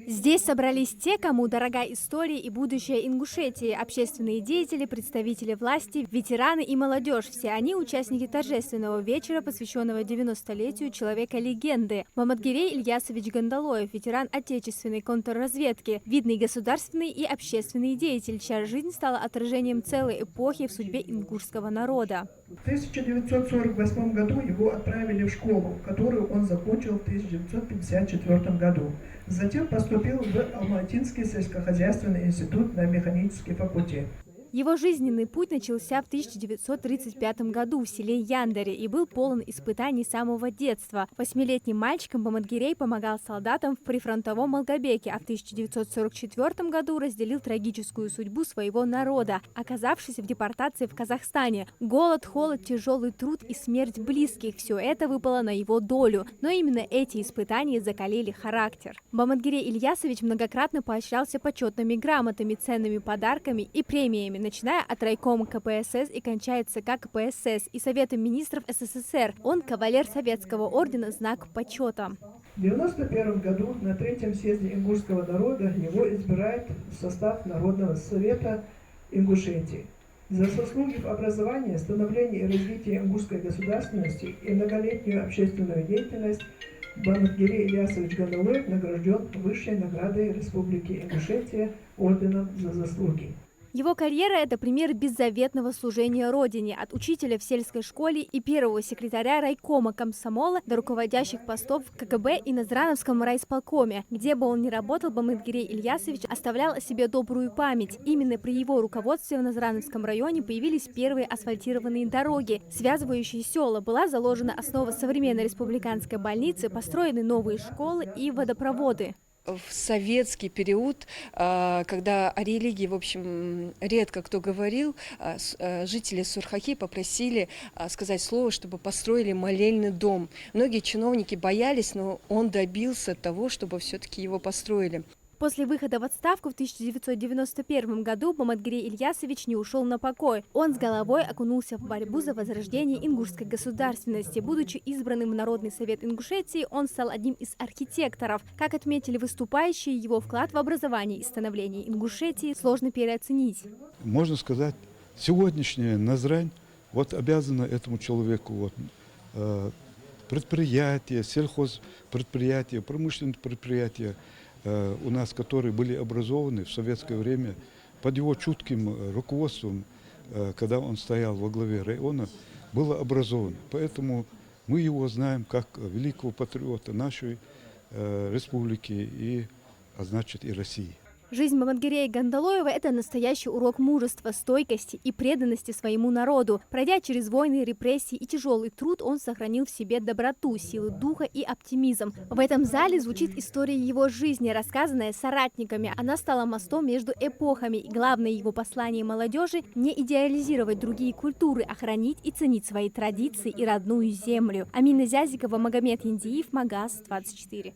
Здесь собрались те, кому дорога история и будущее Ингушетии, общественные деятели, представители власти, ветераны и молодежь. Все они участники торжественного вечера, посвященного 90-летию человека-легенды. Маматгирей Ильясович Гандалоев, ветеран отечественной контрразведки, видный государственный и общественный деятель, чья жизнь стала отражением целой эпохи в судьбе ингушского народа. В 1948 году его отправили в школу, которую он закончил в 1954 году. Затем поступил в Алматинский сельскохозяйственный институт на механический факультет. Его жизненный путь начался в 1935 году в селе Яндаре и был полон испытаний с самого детства. 8-летним мальчиком Маматгирей помогал солдатам в прифронтовом Малгобеке, а в 1944 году разделил трагическую судьбу своего народа, оказавшись в депортации в Казахстане. Голод, холод, тяжелый труд и смерть близких – все это выпало на его долю. Но именно эти испытания закалили характер. Маматгирей Ильясович многократно поощрялся почетными грамотами, ценными подарками и премиями, начиная от райкома КПСС и кончая ЦК КПСС и Советом министров СССР. Он кавалер Советского ордена «Знак почета». В 1991 году на Третьем съезде ингушского народа его избирают в состав Народного совета Ингушетии. За заслуги в образовании, становлении и развитии ингушской государственности и многолетнюю общественную деятельность Маматгирей Ильясович Гандалоев награжден высшей наградой Республики Ингушетия орденом за заслуги. Его карьера – это пример беззаветного служения Родине, от учителя в сельской школе и первого секретаря райкома комсомола до руководящих постов в КГБ и Назрановском райисполкоме. Где бы он ни работал, Маматгирей Ильясович оставлял о себе добрую память. Именно при его руководстве в Назрановском районе появились первые асфальтированные дороги, связывающие села. Была заложена основа современной республиканской больницы, построены новые школы и водопроводы. В советский период, когда о религии, в общем, редко кто говорил, жители Сурхаки попросили сказать слово, чтобы построили молельный дом. Многие чиновники боялись, но он добился того, чтобы все-таки его построили. После выхода в отставку в 1991 году Маматгирей Ильясович не ушел на покой. Он с головой окунулся в борьбу за возрождение ингушской государственности. Будучи избранным в Народный совет Ингушетии, он стал одним из архитекторов. Как отметили выступающие, его вклад в образование и становление Ингушетии сложно переоценить. Можно сказать, сегодняшняя Назрань обязана этому человеку. Предприятия, сельхозпредприятия, промышленные предприятия, у нас, которые были образованы в советское время под его чутким руководством, когда он стоял во главе района, было образовано. Поэтому мы его знаем как великого патриота нашей республики и, значит, и России. Жизнь Маматгирея Гандалоева – это настоящий урок мужества, стойкости и преданности своему народу. Пройдя через войны, репрессии и тяжелый труд, он сохранил в себе доброту, силу духа и оптимизм. В этом зале звучит история его жизни, рассказанная соратниками. Она стала мостом между эпохами. И главное его послание молодежи – не идеализировать другие культуры, а хранить и ценить свои традиции и родную землю. Амина Зязикова, Магомед Яндиев, Магаз 24.